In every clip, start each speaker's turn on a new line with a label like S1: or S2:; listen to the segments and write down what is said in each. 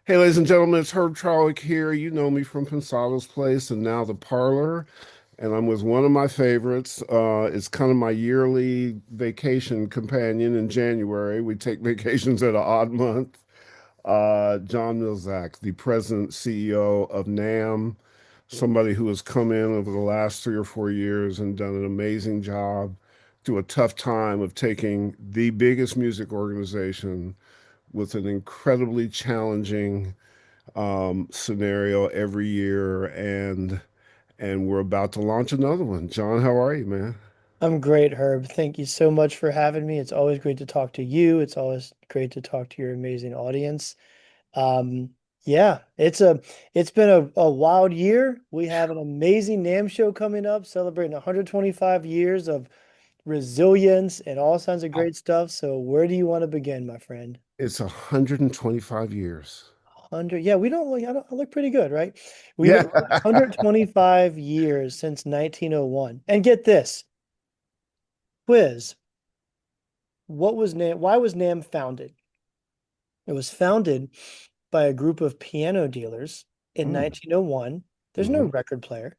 S1: Hey, ladies and gentlemen, it's Herb Trawick here. You know me from Pensado's Place and now the Parlor, and I'm with one of my favorites. It's kind of my yearly vacation companion in January. We take vacations at an odd month. John Mlynczak, the president CEO of NAMM, somebody who has come in over the last 3 or 4 years and done an amazing job through a tough time of taking the biggest music organization with an incredibly challenging scenario every year, and we're about to launch another one. John, how are you, man?
S2: I'm great, Herb. Thank you so much for having me. It's always great to talk to you. It's always great to talk to your amazing audience. Um, yeah, it's been a wild year. We have an amazing NAMM show coming up, celebrating 125 years of resilience and all kinds of great stuff. So where do you want to begin, my friend?
S1: It's 125 years.
S2: 100. Yeah, we don't look, I look pretty good, right? We've
S1: Yeah.
S2: 125 years since 1901. And get this, quiz. Why was NAMM founded? It was founded by a group of piano dealers in
S1: Mm,
S2: 1901. There's no
S1: hmm.
S2: record player.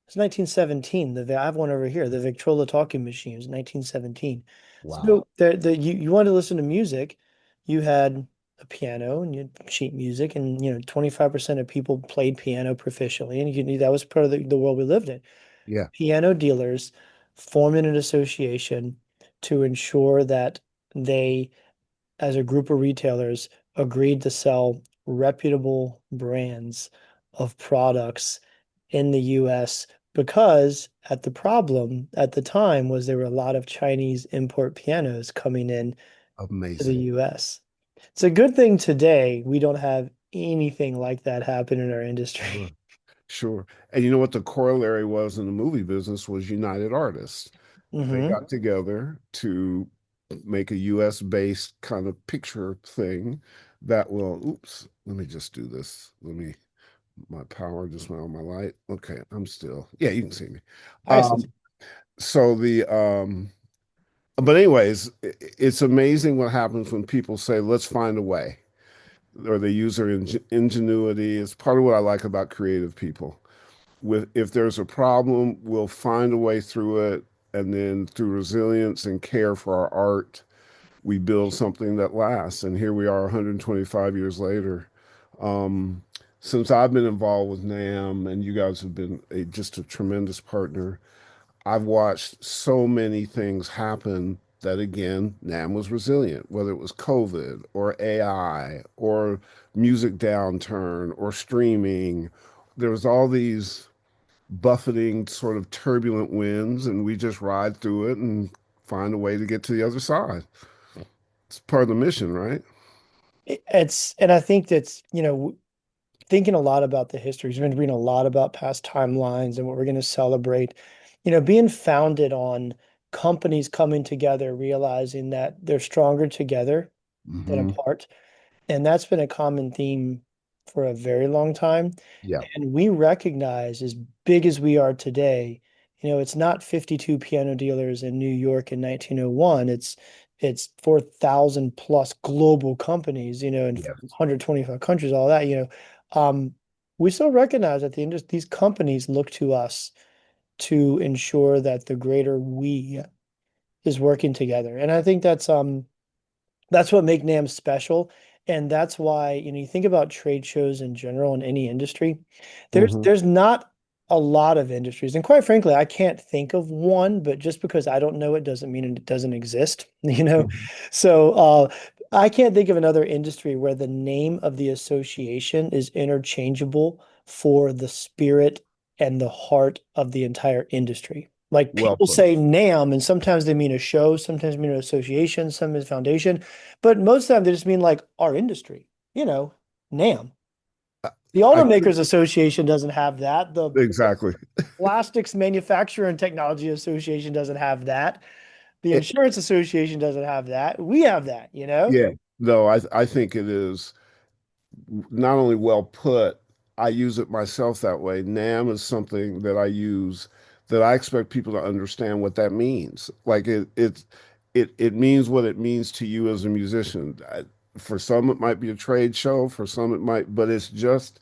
S2: It's 1917. I have one over here, the Victrola talking machines, 1917.
S1: Wow.
S2: So you wanted to listen to music, you had a piano and you had sheet music, and 25% of people played piano proficiently, and that was part of the world we lived in.
S1: Yeah.
S2: Piano dealers formed an association to ensure that they, as a group of retailers, agreed to sell reputable brands of products in the US because the problem at the time was there were a lot of Chinese import pianos coming in to the
S1: Amazing.
S2: US. It's a good thing today we don't have anything like that happen in our industry.
S1: Sure. Sure. And you know what the corollary was in the movie business was United Artists. They
S2: Hmm.
S1: got together to make a US based kind of picture thing that will, oops, let me just do this. My power just went on my light. Okay, I'm still, yeah, you can see me.
S2: I see.
S1: Um, so but anyways, it's amazing what happens when people say, let's find a way, or they use their ingenuity. It's part of what I like about creative people. If there's a problem, we'll find a way through it. And then through resilience and care for our art, we build something that lasts. And here we are 125 years later. Um, since I've been involved with NAMM, and you guys have been just a tremendous partner, I've watched so many things happen that, again, NAMM was resilient, whether it was COVID or AI or music downturn or streaming. There was all these buffeting, sort of turbulent winds, and we just ride through it and find a way to get to the other side. It's part of the mission, right?
S2: And I think that's, thinking a lot about the history. We've been reading a lot about past timelines and what we're going to celebrate. Being founded on companies coming together, realizing that they're stronger together than
S1: Hmm.
S2: apart. And that's been a common theme for a very long time.
S1: Yeah.
S2: And we recognize, as big as we are today, it's not 52 piano dealers in New York in 1901. It's 4,000 plus global companies, in
S1: Yes.
S2: 125 countries, all that, Um, we still recognize that these companies look to us to ensure that the greater we is working together. And I think that's what make NAMM special. And that's why, you think about trade shows in general in any industry,
S1: Hmm.
S2: there's not a lot of industries. And quite frankly, I can't think of one, but just because I don't know it doesn't mean it doesn't exist, you know?
S1: Hmm.
S2: So I can't think of another industry where the name of the association is interchangeable for the spirit and the heart of the entire industry. Like
S1: Well
S2: people
S1: put.
S2: say NAMM, and sometimes they mean a show, sometimes they mean an association, sometimes foundation. But most of the time, they just mean like our industry, NAMM. The
S1: I could
S2: Automakers Association doesn't have that. The
S1: exactly.
S2: Plastics Manufacturer and Technology Association doesn't have that. The
S1: It,
S2: Insurance Association doesn't have that. We have that.
S1: yeah. No, I think it is not only well put, I use it myself that way. NAM is something that I use that I expect people to understand what that means. Like it means what it means to you as a musician. For some, it might be a trade show. For some, it might, but it's just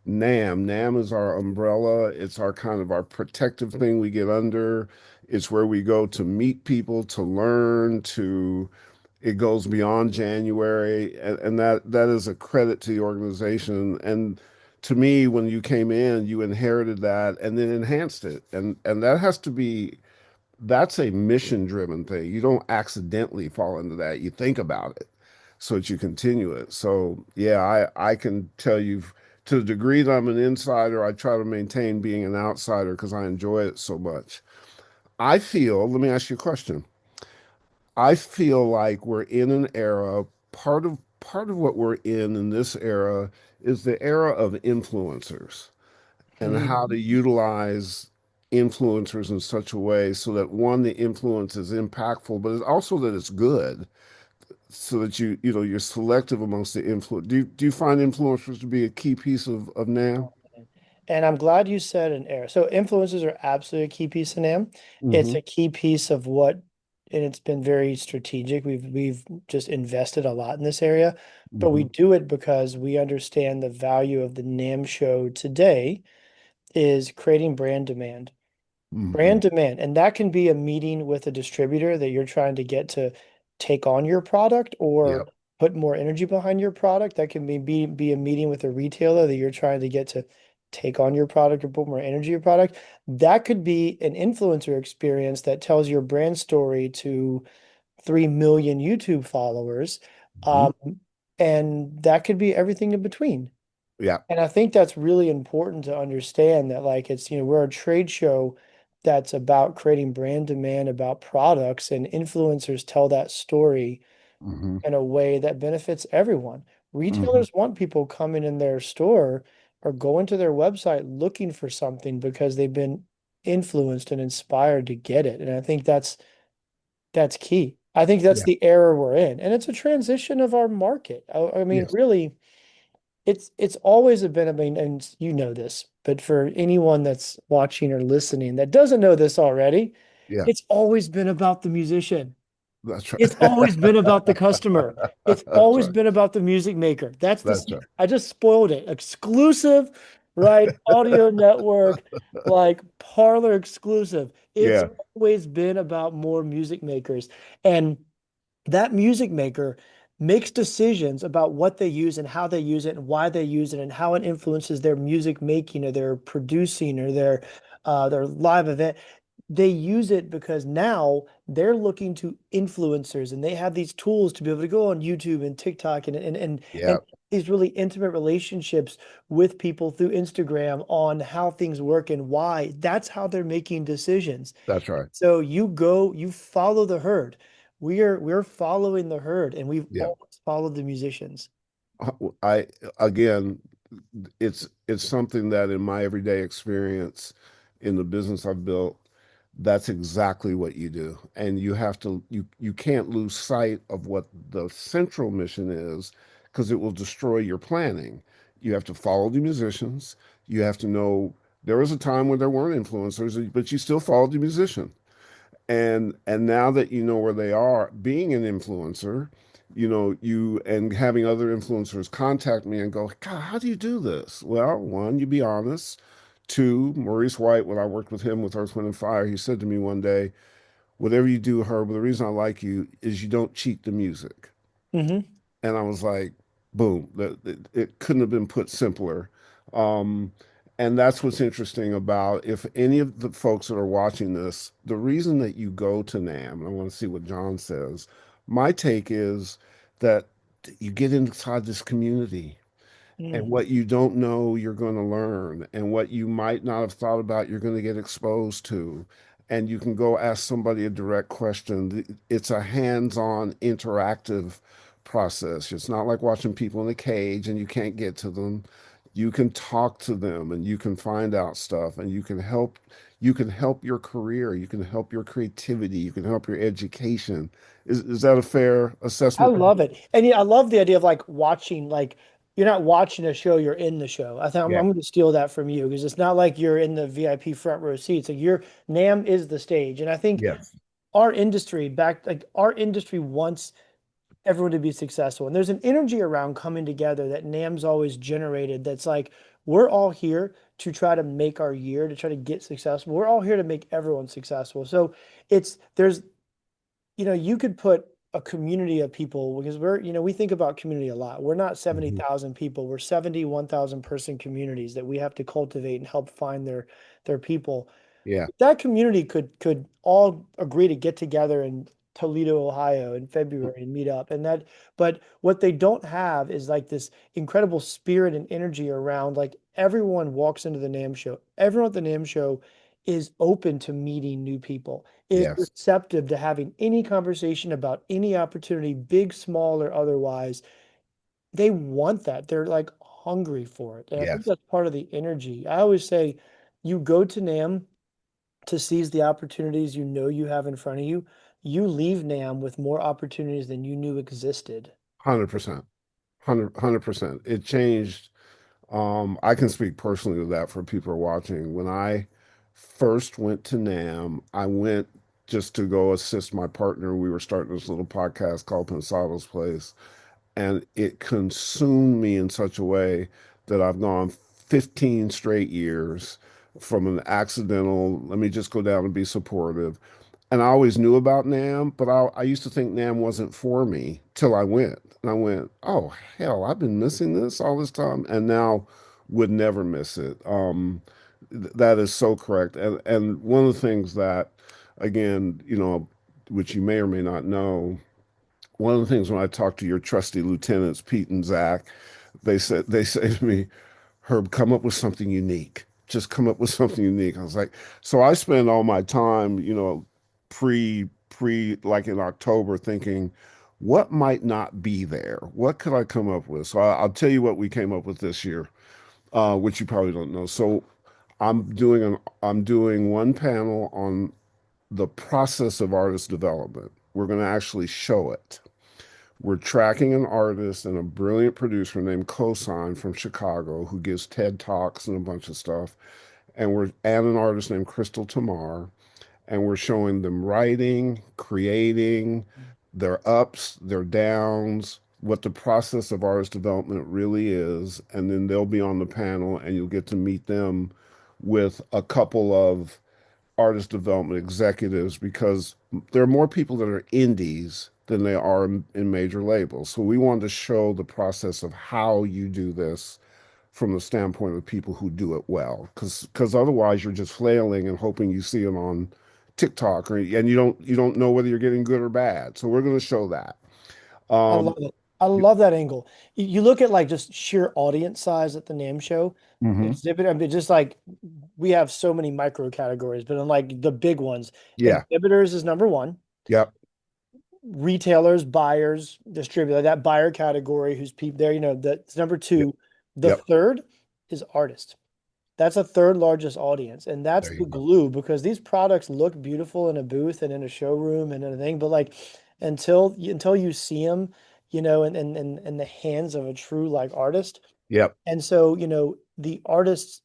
S1: NAMM. NAMM is our umbrella. It's our kind of our protective thing we get under. It's where we go to meet people, to learn, to it goes beyond January. And that is a credit to the organization. And to me, when you came in, you inherited that and then enhanced it. And that has to be that's a mission driven thing. You don't accidentally fall into that. You think about it so that you continue it. So yeah, I can tell you to the degree that I'm an insider, I try to maintain being an outsider because I enjoy it so much. I feel, let me ask you a question. I feel like we're in an era, part of what we're in this era is the era of influencers and how to utilize influencers in such a way so that one, the influence is impactful, but it's also that it's good, so that you're selective amongst the influence. Do you find influencers to be a key piece of NAM?
S2: And I'm glad you said an error. So influencers are absolutely a key piece in NAMM. It's
S1: Mm-hmm.
S2: a key piece of what, and it's been very strategic. We've just invested a lot in this area, but we
S1: Mm-hmm.
S2: do it because we understand the value of the NAMM show today is creating brand demand.
S1: Mm-hmm.
S2: Brand demand, and that can be a meeting with a distributor that you're trying to get to take on your product or
S1: Yep.
S2: put more energy behind your product. That can be a meeting with a retailer that you're trying to get to take on your product or put more energy in your product. That could be an influencer experience that tells your brand story to 3 million YouTube followers.
S1: Mm-hmm.
S2: Um, and that could be everything in between.
S1: Yeah.
S2: And I think that's really important to understand that like it's, we're a trade show that's about creating brand demand about products and influencers tell that story
S1: Mm-hmm.
S2: in a way that benefits everyone.
S1: Mm-hmm.
S2: Retailers want people coming in their store or going to their website looking for something because they've been influenced and inspired to get it. And I think that's key. I think that's
S1: Yeah.
S2: the era we're in. And it's a transition of our market. I mean,
S1: Yes.
S2: really it's always been, I mean, and you know this, but for anyone that's watching or listening that doesn't know this already,
S1: Yeah.
S2: it's always been about the musician.
S1: That's right.
S2: It's always been about the customer. It's
S1: That's
S2: always
S1: right.
S2: been about the music maker. That's the
S1: That's right.
S2: secret. I just spoiled it. Exclusive, right? Audio network, like Parlor exclusive. It's
S1: Yeah.
S2: always been about more music makers. And that music maker makes decisions about what they use and how they use it and why they use it and how it influences their music making or their producing or their live event. They use it because now they're looking to influencers and they have these tools to be able to go on YouTube and TikTok and
S1: Yeah.
S2: these really intimate relationships with people through Instagram on how things work and why. That's how they're making decisions.
S1: That's right.
S2: So you follow the herd. We're following the herd, and we've
S1: Yeah.
S2: always followed the musicians.
S1: I again, it's something that in my everyday experience in the business I've built, that's exactly what you do. And you can't lose sight of what the central mission is because it will destroy your planning. You have to follow the musicians. You have to know there was a time when there weren't influencers, but you still followed the musician. And now that you know where they are, being an influencer, you and having other influencers contact me and go, God, how do you do this? Well, one, you be honest. Two, Maurice White, when I worked with him with Earth, Wind, and Fire, he said to me one day, whatever you do, Herb, the reason I like you is you don't cheat the music.
S2: Hmm.
S1: And I was like, boom, it couldn't have been put simpler. Um, and that's what's interesting about if any of the folks that are watching this, the reason that you go to NAMM, and I want to see what John says, my take is that you get inside this community and
S2: Mm.
S1: what you don't know, you're going to learn. And what you might not have thought about, you're going to get exposed to. And you can go ask somebody a direct question. It's a hands-on, interactive process. It's not like watching people in a cage and you can't get to them. You can talk to them and you can find out stuff and you can help your career, you can help your creativity, you can help your education. Is that a fair
S2: I
S1: assessment?
S2: love it. And yeah, I love the idea of like watching, like you're not watching a show, you're in the show. I think I'm
S1: Yeah.
S2: going to steal that from you because it's not like you're in the VIP front row seats. Like your NAM is the stage. And I think
S1: Yes.
S2: our industry wants everyone to be successful. And there's an energy around coming together that NAMM's always generated that's like, we're all here to try to make our year, to try to get successful. We're all here to make everyone successful. So there's, you could put a community of people because we think about community a lot. We're not
S1: Mhm.
S2: 70,000 people. We're 71,000 person communities that we have to cultivate and help find their people.
S1: Yeah,
S2: That community could all agree to get together in Toledo, Ohio in February and meet up. But what they don't have is like this incredible spirit and energy around like everyone walks into the NAMM show. Everyone at the NAMM show is open to meeting new people, is
S1: yes,
S2: receptive to having any conversation about any opportunity, big, small, or otherwise. They want that. They're like hungry for it. And I think
S1: yes,
S2: that's part of the energy. I always say you go to NAMM to seize the opportunities you know you have in front of you, you leave NAMM with more opportunities than you knew existed.
S1: 100%, 100%. It changed. I can speak personally to that for people who are watching. When I first went to NAMM, I went just to go assist my partner. We were starting this little podcast called Pensado's Place, and it consumed me in such a way that I've gone 15 straight years from an accidental, let me just go down and be supportive. And I always knew about NAMM, but I used to think NAMM wasn't for me till I went. And I went, oh, hell, I've been missing this all this time. And now would never miss it. That is so correct. And one of the things that, again, which you may or may not know, one of the things when I talk to your trusty lieutenants, Pete and Zach, they say to me, Herb, come up with something unique. Just come up with something unique. I was like, so I spend all my time, like in October thinking, what might not be there? What could I come up with? So I'll tell you what we came up with this year, which you probably don't know. So I'm doing one panel on the process of artist development. We're going to actually show it. We're tracking an artist and a brilliant producer named Cosign from Chicago who gives TED Talks and a bunch of stuff. And an artist named Crystal Tamar, and we're showing them writing, creating, their ups, their downs, what the process of artist development really is, and then they'll be on the panel and you'll get to meet them with a couple of artist development executives because there are more people that are indies than they are in major labels. So we wanted to show the process of how you do this from the standpoint of people who do it well, because otherwise you're just flailing and hoping you see it on TikTok and you don't know whether you're getting good or bad. So we're going to show that.
S2: I
S1: Um,
S2: love it. I love that angle. You look at like just sheer audience size at the NAMM show,
S1: mhm.
S2: exhibit, I mean, just like we have so many micro categories, but in like the big ones,
S1: Yeah.
S2: exhibitors is number one,
S1: Yep.
S2: retailers, buyers, distributor, that buyer category who's people there, that's number
S1: Yep.
S2: two. The
S1: Yep.
S2: third is artist. That's a third largest audience. And that's
S1: There
S2: the
S1: you go.
S2: glue because these products look beautiful in a booth and in a showroom and everything. But like until you see them, in the hands of a true like artist.
S1: Yep.
S2: And so, the artists,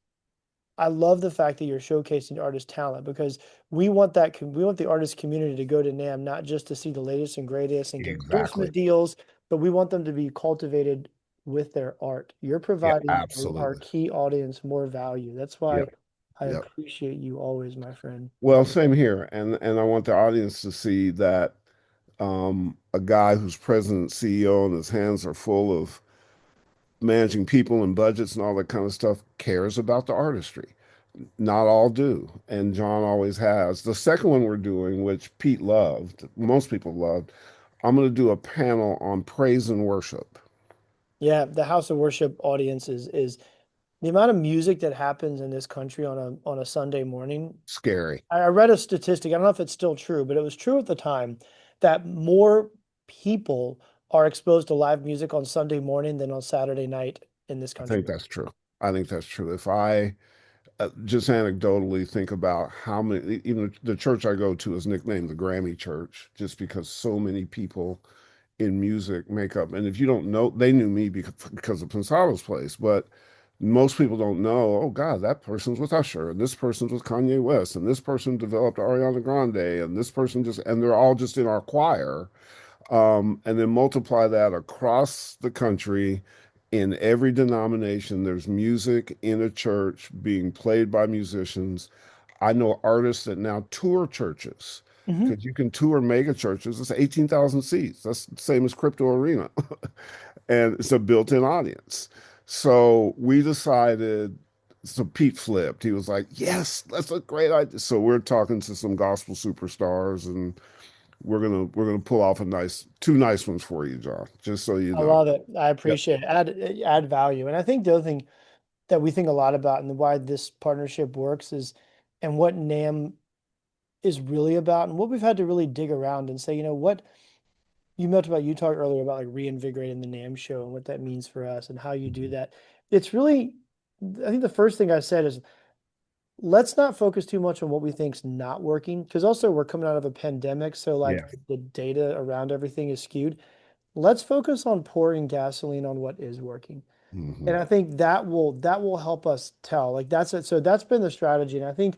S2: I love the fact that you're showcasing artist talent because we want the artist community to go to NAMM not just to see the latest and greatest and get
S1: Exactly.
S2: endorsement deals, but we want them to be cultivated with their art. You're
S1: Yeah.
S2: providing our
S1: Absolutely.
S2: key audience more value. That's why
S1: Yep.
S2: I
S1: Yep.
S2: appreciate you always, my friend.
S1: Well, same here, and I want the audience to see that a guy who's president, CEO, and his hands are full of managing people and budgets and all that kind of stuff cares about the artistry. Not all do, and John always has. The second one we're doing, which Pete loved, most people loved, I'm going to do a panel on praise and worship.
S2: Yeah, the House of Worship audience is the amount of music that happens in this country on a Sunday morning.
S1: Scary.
S2: I read a statistic, I don't know if it's still true, but it was true at the time that more people are exposed to live music on Sunday morning than on Saturday night in this
S1: I think
S2: country.
S1: that's true. I think that's true. If I just anecdotally think about how many, even the church I go to is nicknamed the Grammy Church, just because so many people in music make up. And if you don't know, they knew me because of Pensado's Place, but most people don't know, oh God, that person's with Usher, and this person's with Kanye West, and this person developed Ariana Grande, and this person just, and they're all just in our choir. And then multiply that across the country. In every denomination, there's music in a church being played by musicians. I know artists that now tour churches
S2: Hmm.
S1: because you can tour mega churches. It's 18,000 seats. That's the same as Crypto Arena. And it's a built-in audience. So we decided, so Pete flipped. He was like, yes, that's a great idea. So we're talking to some gospel superstars and we're gonna pull off a nice two nice ones for you, John, just so you
S2: I
S1: know.
S2: love it. I
S1: Yep.
S2: appreciate it. Add value. And I think the other thing that we think a lot about and why this partnership works is, and what NAMM is really about, and what we've had to really dig around and say, what you talked about, you talked earlier about like reinvigorating the NAMM show and what that means for us and how you do that. It's really, I think the first thing I said is let's not focus too much on what we think's not working, because also we're coming out of a pandemic, so like
S1: Yeah.
S2: the data around everything is skewed. Let's focus on pouring gasoline on what is working. And
S1: Hmm.
S2: I think that will help us tell. Like that's it. So that's been the strategy. And I think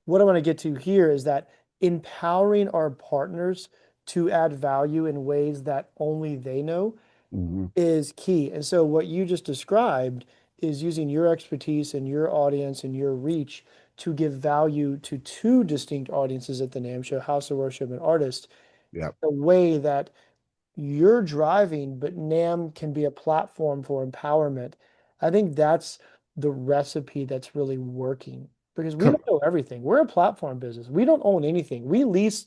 S2: what I want to get to here is that empowering our partners to add value in ways that only they know
S1: Hmm.
S2: is key. And so what you just described is using your expertise and your audience and your reach to give value to two distinct audiences at the NAMM Show, House of Worship and Artists,
S1: Yep.
S2: a way that you're driving, but NAMM can be a platform for empowerment. I think that's the recipe that's really working because we
S1: Come.
S2: don't know everything. We're a platform business. We don't own anything. We lease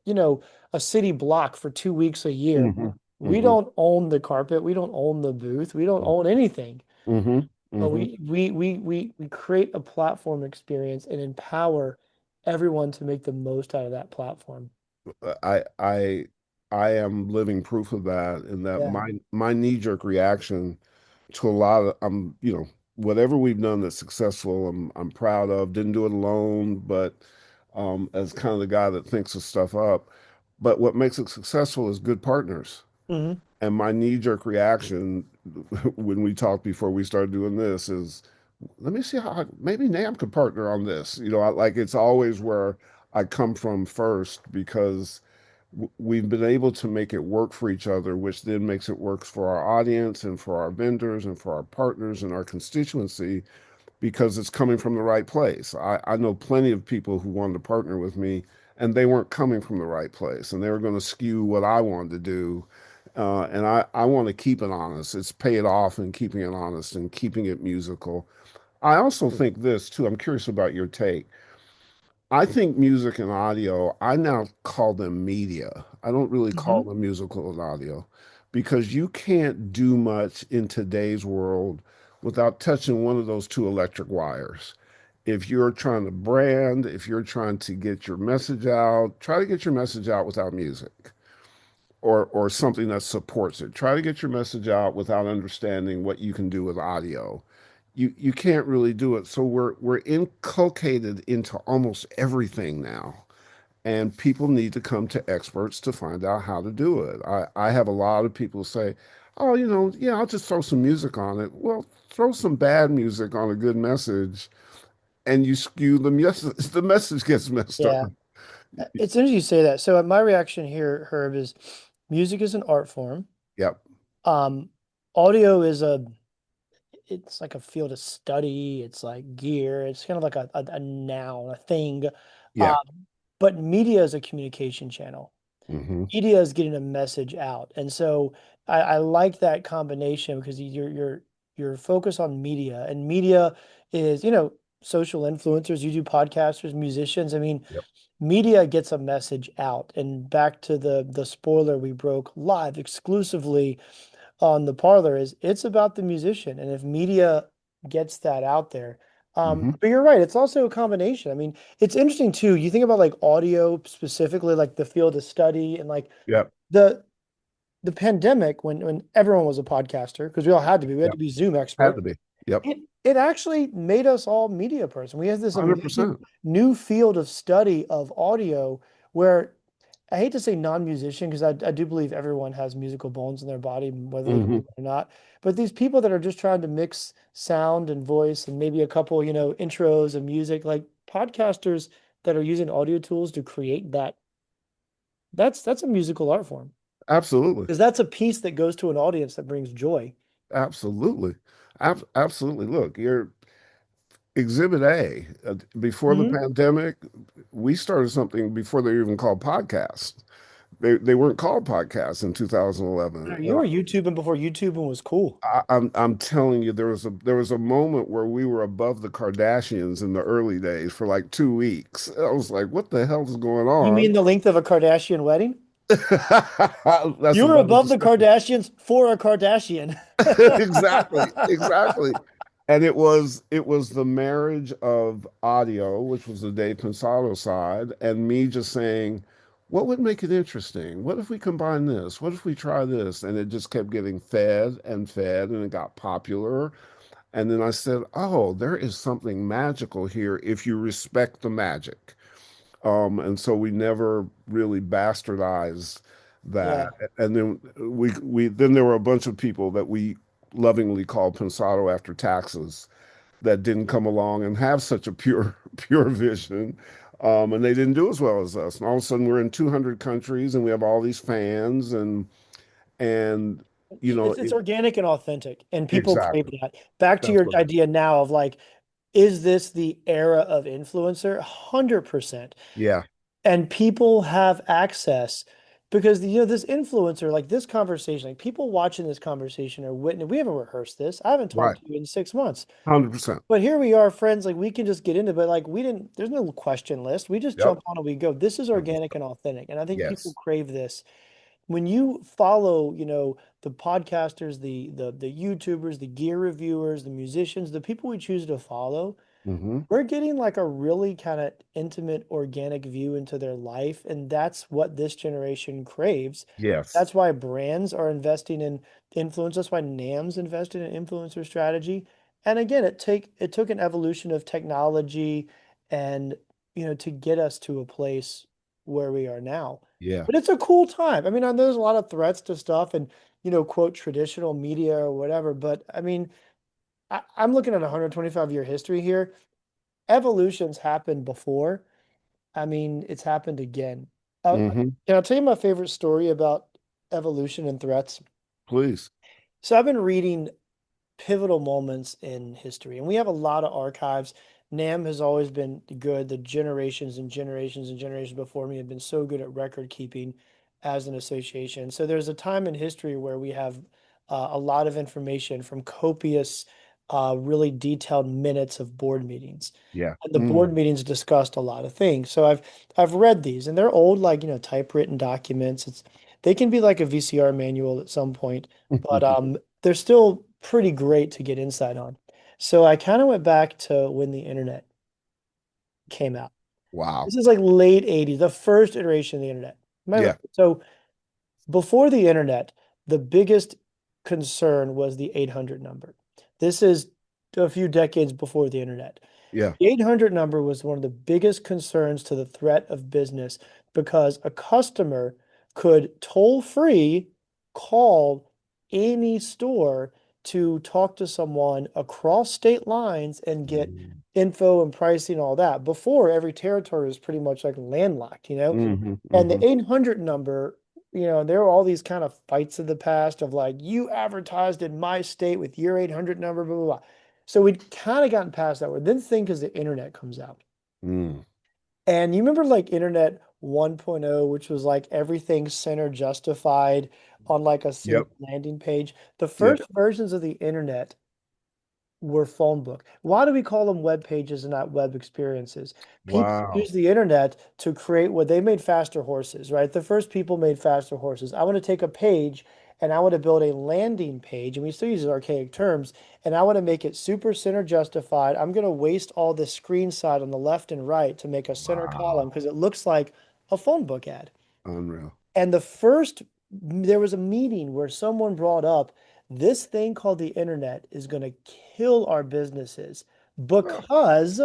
S2: you know, a city block for 2 weeks a year.
S1: Hmm.
S2: We
S1: Hmm.
S2: don't own the carpet. We don't own the booth. We don't own anything.
S1: Hmm.
S2: But
S1: Hmm.
S2: we create a platform experience and empower everyone to make the most out of that platform.
S1: I I I am living proof of that, and that
S2: Yeah.
S1: my knee-jerk reaction to a lot of whatever we've done that's successful, I'm proud of. Didn't do it alone, but as kind of the guy that thinks of stuff up. But what makes it successful is good partners.
S2: Hmm.
S1: And my knee-jerk reaction when we talked before we started doing this is, let me see how maybe NAMM could partner on this. Like it's always where I come from first because we've been able to make it work for each other, which then makes it work for our audience and for our vendors and for our partners and our constituency because it's coming from the right place. I know plenty of people who wanted to partner with me and they weren't coming from the right place and they were going to skew what I wanted to do. And I want to keep it honest. It's paid off in keeping it honest and keeping it musical. I also think this too. I'm curious about your take. I think music and audio, I now call them media. I don't really call
S2: Hmm.
S1: them musical and audio because you can't do much in today's world without touching one of those two electric wires. If you're trying to brand, if you're trying to get your message out, try to get your message out without music or something that supports it. Try to get your message out without understanding what you can do with audio. You can't really do it. So we're inculcated into almost everything now. And people need to come to experts to find out how to do it. I have a lot of people say, oh, yeah, I'll just throw some music on it. Well, throw some bad music on a good message and you skew the message. The message gets messed up.
S2: Yeah. It's interesting you say that. So my reaction here, Herb, is music is an art form.
S1: Yep.
S2: Um, Audio is it's like a field of study. It's like gear. It's kind of like a noun, a thing. Um,
S1: Yeah.
S2: but media is a communication channel.
S1: Hmm.
S2: Media is getting a message out. And so I like that combination because you're focused on media, and media is, social influencers, you do podcasters, musicians. I mean,
S1: Yep.
S2: media gets a message out. And back to the spoiler we broke live exclusively on the Parlor is it's about the musician. And if media gets that out there,
S1: Hmm.
S2: but you're right, it's also a combination. I mean, it's interesting too. You think about like audio specifically, like the field of study and like
S1: Yep.
S2: the the pandemic when everyone was a podcaster, because we all had to be, we had to
S1: Yep.
S2: be Zoom
S1: Had
S2: experts.
S1: to be. Yep.
S2: It actually made us all media person. We have this amazing
S1: 100%.
S2: new field of study of audio where I hate to say non-musician because I do believe everyone has musical bones in their body, whether they believe
S1: Hmm.
S2: it or not. But these people that are just trying to mix sound and voice and maybe a couple, intros and music, like podcasters that are using audio tools to create that, that's a musical art form.
S1: Absolutely.
S2: Because that's a piece that goes to an audience that brings joy.
S1: Absolutely. Absolutely. Look, you're Exhibit A. Before the
S2: Hmm.
S1: pandemic, we started something before they were even called podcasts. They weren't called podcasts in 2011.
S2: You were YouTubing before YouTubing was cool.
S1: I'm telling you, there was a moment where we were above the Kardashians in the early days for like 2 weeks. I was like, what the hell is going
S2: You
S1: on?
S2: mean the length of a Kardashian wedding?
S1: That's
S2: You were
S1: another
S2: above the
S1: discussion.
S2: Kardashians for a Kardashian.
S1: Exactly, exactly. And it was the marriage of audio, which was the Dave Pensado side, and me just saying, what would make it interesting? What if we combine this? What if we try this? And it just kept getting fed, and it got popular. And then I said, oh, there is something magical here if you respect the magic. And so we never really bastardized that.
S2: Yeah.
S1: And then then there were a bunch of people that we lovingly called Pensado after taxes that didn't come along and have such a pure pure vision. And they didn't do as well as us. And all of a sudden we're in 200 countries and we have all these fans and you know
S2: It's
S1: it
S2: organic and authentic, and people crave
S1: exactly.
S2: that. Back to
S1: That's
S2: your
S1: what
S2: idea now of like, is this the era of influencer? 100%.
S1: yeah,
S2: And people have access because this influencer, like this conversation, like people watching this conversation are witness. We haven't rehearsed this. I haven't
S1: right.
S2: talked to you in 6 months.
S1: 100%.
S2: But here we are, friends. Like we can just get into, but like we didn't. There's no question list. We just
S1: Yep.
S2: jump on and we go. This is organic
S1: 100%.
S2: and authentic, and I think people
S1: Yes.
S2: crave this. When you follow, the podcasters, the YouTubers, the gear reviewers, the musicians, the people we choose to follow,
S1: Hmm.
S2: we're getting like a really kind of intimate, organic view into their life. And that's what this generation craves.
S1: Yes.
S2: That's why brands are investing in influence. That's why NAMM's invested in influencer strategy. And again, it took an evolution of technology and to get us to a place where we are now.
S1: Yeah.
S2: But it's a cool time. I mean, I know there's a lot of threats to stuff and quote traditional media or whatever, but I mean, I'm looking at a 125-year history here. Evolution's happened before. I mean, it's happened again.
S1: Hmm.
S2: Can I tell you my favorite story about evolution and threats?
S1: Please.
S2: So I've been reading pivotal moments in history, and we have a lot of archives. NAMM has always been good. The generations and generations and generations before me have been so good at record keeping as an association. So there's a time in history where we have a lot of information from copious, really detailed minutes of board meetings.
S1: Yeah.
S2: And the board
S1: Mm.
S2: meetings discussed a lot of things. So I've read these, and they're old, like typewritten documents. They can be like a VCR manual at some point, but they're still pretty great to get insight on. So I kind of went back to when the internet came out.
S1: Wow.
S2: This is like late 80s, the first iteration of the internet.
S1: Yeah.
S2: So before the internet, the biggest concern was the 800 number. This is a few decades before the internet.
S1: Yeah.
S2: The 800 number was one of the biggest concerns to the threat of business because a customer could toll free call any store to talk to someone across state lines and get
S1: Mm-hmm.
S2: info and pricing, all that. Before, every territory was pretty much like landlocked,
S1: Hmm.
S2: And the
S1: Hmm.
S2: 800 number, there were all these kind of fights of the past of like, you advertised in my state with your 800 number, blah, blah, blah. So we'd kind of gotten past that word. Then think as the internet comes out.
S1: Mm.
S2: And you remember like Internet 1.0, which was like everything center justified on like a
S1: Yep.
S2: single landing page. The
S1: Yep.
S2: first versions of the internet were phone book. Why do we call them web pages and not web experiences? People
S1: Wow.
S2: use the internet to create what they made faster horses, right? The first people made faster horses. I want to take a page and I want to build a landing page, and we still use archaic terms, and I want to make it super center justified. I'm going to waste all the screen side on the left and right to make a center column
S1: Wow.
S2: because it looks like a phone book ad.
S1: Unreal.
S2: And there was a meeting where someone brought up this thing called the internet is going to kill our businesses because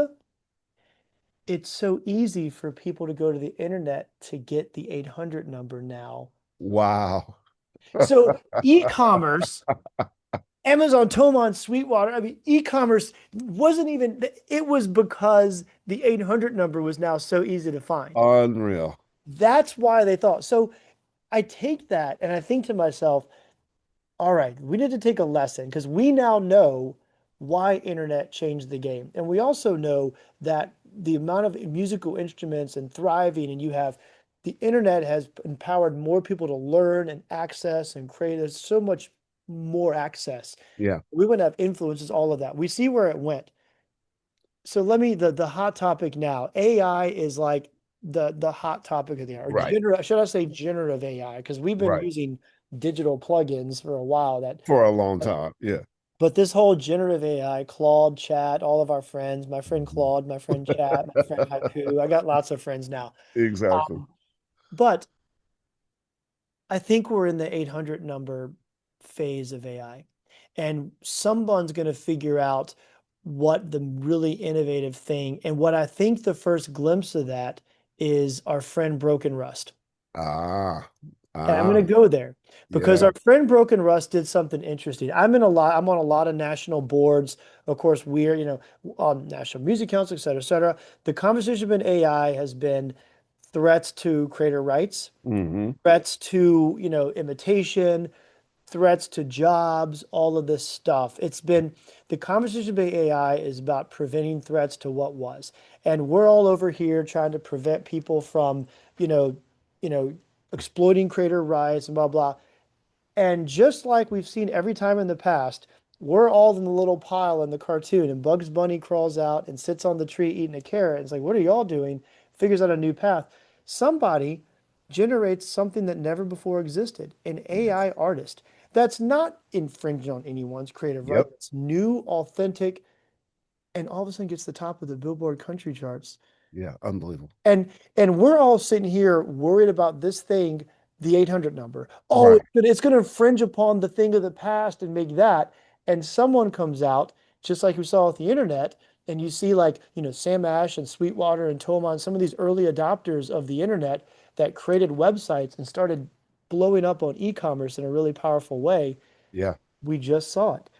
S2: it's so easy for people to go to the internet to get the 800 number now.
S1: Wow.
S2: So e-commerce, Amazon, Tomon, Sweetwater, I mean, e-commerce wasn't even, it was because the 800 number was now so easy to find.
S1: Unreal.
S2: That's why they thought. So I take that and I think to myself, all right, we need to take a lesson because we now know why internet changed the game. And we also know that the amount of musical instruments and thriving, and you have the internet has empowered more people to learn and access and create. There's so much more access.
S1: Yeah,
S2: We wouldn't have influences, all of that. We see where it went. So let me the hot topic now. AI is like the hot topic of the hour. Or
S1: right,
S2: should I say generative AI? Because we've been
S1: right.
S2: using digital plugins for a while that
S1: For a long time. Yeah.
S2: but this whole generative AI, Claude, Chat, all of our friends, my friend Claude, my friend Chat, my friend Haiku, I got lots of friends now.
S1: Exactly.
S2: But I think we're in the 800 number phase of AI. And someone's going to figure out what the really innovative thing, and what I think the first glimpse of that is our friend Broken Rust.
S1: Ah,
S2: And I'm
S1: ah,
S2: going to go there because
S1: yeah.
S2: our friend Broken Rust did something interesting. I'm on a lot of national boards. Of course, we're, on National Music Council, et cetera, et cetera. The conversation about AI has been threats to creator rights,
S1: Hmm.
S2: threats to, imitation, threats to jobs, all of this stuff. It's been the conversation about AI is about preventing threats to what was. And we're all over here trying to prevent people from, you know, you know, exploiting creator rights and blah blah. And just like we've seen every time in the past, we're all in the little pile in the cartoon, and Bugs Bunny crawls out and sits on the tree eating a carrot. It's like, what are y'all doing? Figures out a new path. Somebody generates something that never before existed, an AI artist that's not infringing on anyone's creative right.
S1: Yep.
S2: It's new, authentic, and all of a sudden gets the top of the Billboard country charts.
S1: Yeah. Unbelievable.
S2: And we're all sitting here worried about this thing, the 800 number. Oh,
S1: Right.
S2: it's going to infringe upon the thing of the past and make that. And someone comes out, just like we saw with the internet, and you see like, Sam Ash and Sweetwater and Toman, some of these early adopters of the internet that created websites and started blowing up on e-commerce in a really powerful way.
S1: Yeah.
S2: We just saw it.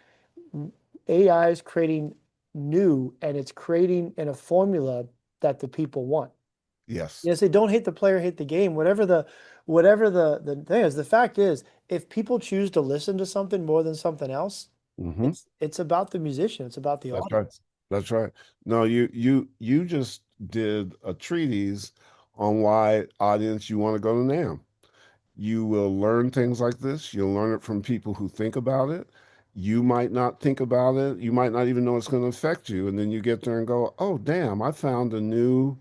S2: AI is creating new, and it's creating in a formula that the people want.
S1: Yes.
S2: Say don't hate the player, hate the game. Whatever the thing is, the fact is, if people choose to listen to something more than something else,
S1: Hmm.
S2: it's about the musician, it's about the
S1: That's right.
S2: audience.
S1: That's right. No, you just did a treatise on why audience you want to go to NAMM. You will learn things like this. You'll learn it from people who think about it. You might not think about it. You might not even know it's going to affect you. And then you get there and go, oh, damn, I found a new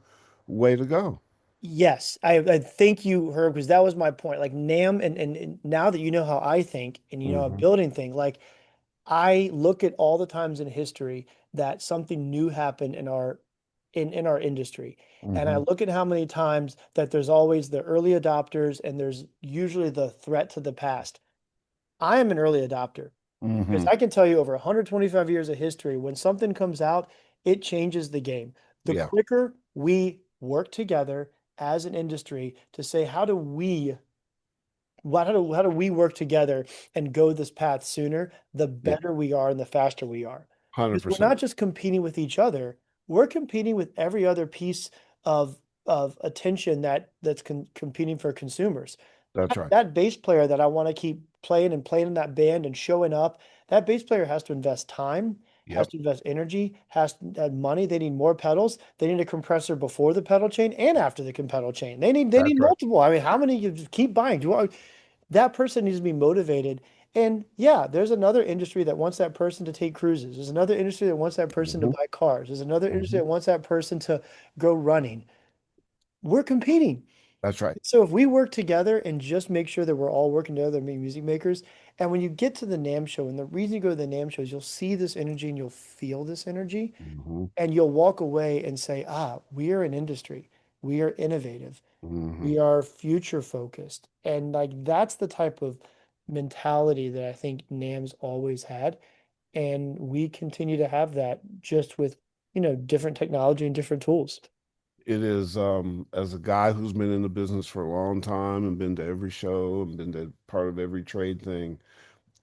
S1: way to go.
S2: Yes, I thank you, Herb, because that was my point. Like NAM, and now that you know how I think and a
S1: Hmm.
S2: building thing, like I look at all the times in history that something new happened in our industry. And I
S1: Hmm.
S2: look at how many times that there's always the early adopters and there's usually the threat to the past. I am an early adopter because
S1: Hmm.
S2: I can tell you over 125 years of history, when something comes out, it changes the game. The
S1: Yeah.
S2: quicker we work together as an industry to say, how do we work together and go this path sooner, the
S1: Yeah.
S2: better we are and the faster we are. Because we're
S1: 100%.
S2: not just competing with each other, we're competing with every other piece of attention that's competing for consumers.
S1: That's right.
S2: That bass player that I want to keep playing and playing in that band and showing up, that bass player has to invest time, has
S1: Yep.
S2: to invest energy, has to have money. They need more pedals. They need a compressor before the pedal chain and after the pedal chain. They need
S1: That's right.
S2: multiple. I mean, how many you just keep buying? That person needs to be motivated. And yeah, there's another industry that wants that person to take cruises. There's another industry that wants that person to
S1: Hmm.
S2: buy cars. There's another industry
S1: Hmm.
S2: that wants that person to go running. We're competing.
S1: That's right.
S2: So if we work together and just make sure that we're all working together to make music makers, and when you get to the NAMM show, and the reason you go to the NAMM show is you'll see this energy and you'll feel this energy,
S1: Hmm.
S2: and you'll walk away and say, we are an industry. We are innovative.
S1: Hmm.
S2: We are future focused. And like that's the type of mentality that I think NAMM's always had. And we continue to have that just with, different technology and different tools.
S1: It is, as a guy who's been in the business for a long time and been to every show and been to part of every trade thing,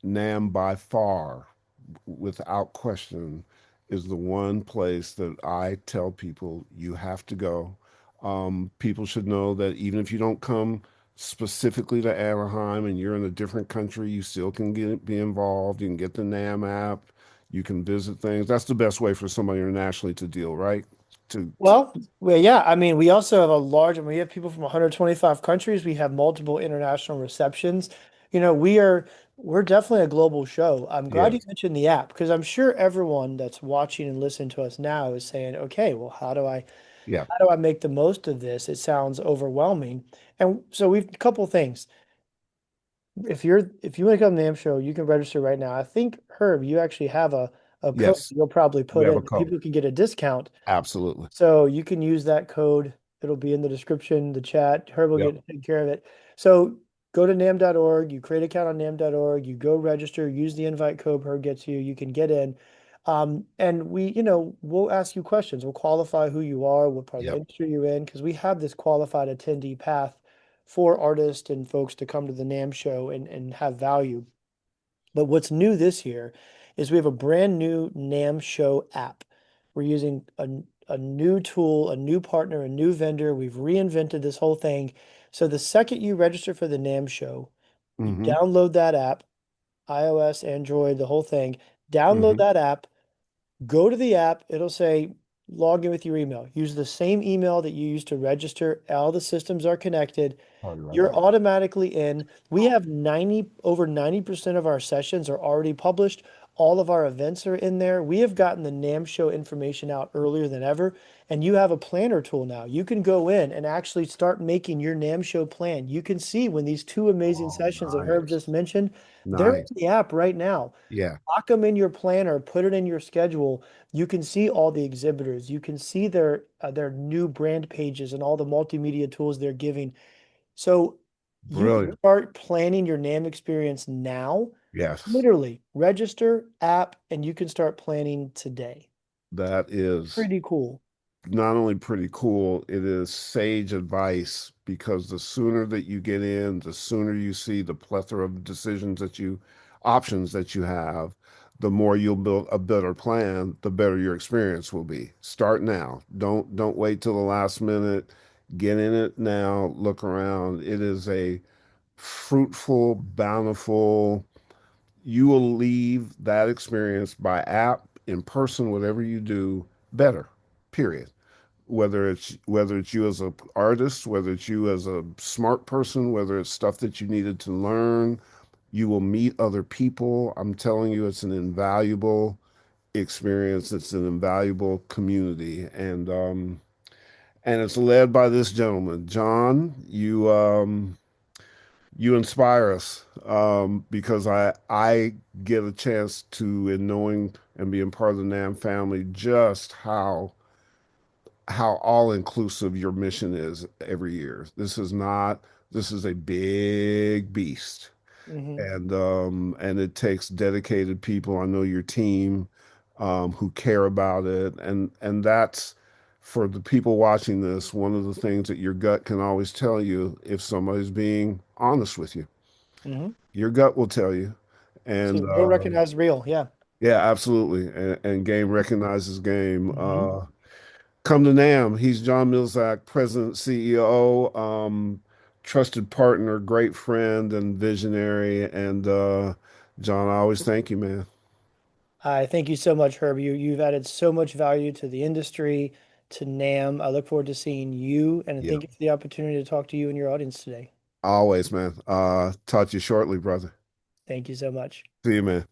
S1: NAM by far, without question, is the one place that I tell people you have to go. People should know that even if you don't come specifically to Anaheim and you're in a different country, you still can be involved. You can get the NAMM app. You can visit things. That's the best way for somebody internationally to deal, right? To
S2: Well, yeah, I mean, we also have a large, I mean, we have people from 125 countries. We have multiple international receptions. You know, we're definitely a global show. I'm glad you
S1: yes,
S2: mentioned the app because I'm sure everyone that's watching and listening to us now is saying, okay, well,
S1: yeah,
S2: how do I make the most of this? It sounds overwhelming. And so we've a couple things. If you want to come to the NAMM show, you can register right now. I think Herb, you actually have a code
S1: yes.
S2: you'll probably
S1: We
S2: put
S1: have
S2: in
S1: a
S2: that
S1: code.
S2: people can get a discount.
S1: Absolutely.
S2: So you can use that code. It'll be in the description, the chat. Herb will
S1: Yep.
S2: get take care of it. So go to NAMM.org, you create an account on NAMM.org, you go register, use the invite code Herb gets you, you can get in. And we'll ask you questions. We'll qualify who you are, what part of the
S1: Yep.
S2: industry you're in, because we have this qualified attendee path for artists and folks to come to the NAMM show and have value. But what's new this year is we have a brand new NAMM Show app. We're using a new tool, a new partner, a new vendor. We've reinvented this whole thing. So the second you register for the NAMM Show, you
S1: Mm-hmm.
S2: download that app, iOS, Android, the whole thing. Download
S1: Mm-hmm.
S2: that app, go to the app, it'll say log in with your email. Use the same email that you used to register. All the systems are connected.
S1: Party right
S2: You're
S1: on.
S2: automatically in. We have over 90% of our sessions are already published. All of our events are in there. We have gotten the NAMM show information out earlier than ever. And you have a planner tool now. You can go in and actually start making your NAMM show plan. You can see when these two amazing
S1: Oh,
S2: sessions that Herb
S1: nice.
S2: just mentioned, they're in
S1: Nice.
S2: the app right now.
S1: Yeah.
S2: Lock them in your planner, put it in your schedule. You can see all the exhibitors. You can see their new brand pages and all the multimedia tools they're giving. So you can
S1: Brilliant.
S2: start planning your NAMM experience now.
S1: Yes.
S2: Literally, register, app, and you can start planning today.
S1: That is
S2: Pretty cool.
S1: not only pretty cool, it is sage advice because the sooner that you get in, the sooner you see the plethora of options that you have, the more you'll build a better plan, the better your experience will be. Start now. Don't wait till the last minute. Get in it now. Look around. It is a fruitful, bountiful. You will leave that experience by app, in person, whatever you do, better. Period. Whether it's you as an artist, whether it's you as a smart person, whether it's stuff that you needed to learn, you will meet other people. I'm telling you, it's an invaluable experience. It's an invaluable community, and it's led by this gentleman, John. You inspire us because I get a chance to, in knowing and being part of the NAM family, just how all inclusive your mission is every year. This is a big beast.
S2: Hmm.
S1: And it takes dedicated people. I know your team who care about it. And that's for the people watching this, one of the things that your gut can always tell you if somebody's being honest with you.
S2: Hmm.
S1: Your gut will tell you.
S2: So
S1: And
S2: real recognize real. Yeah.
S1: yeah, absolutely. And game recognizes game.
S2: Hmm.
S1: Come to NAMM. He's John Mlynczak, President, CEO, trusted partner, great friend, and visionary. And John, I always thank you, man.
S2: I thank you so much, Herb. You've added so much value to the industry, to NAMM. I look forward to seeing you and
S1: Yeah,
S2: thank you for the opportunity to talk to you and your audience today.
S1: always, man. Talk to you shortly, brother.
S2: Thank you so much.
S1: See you, man.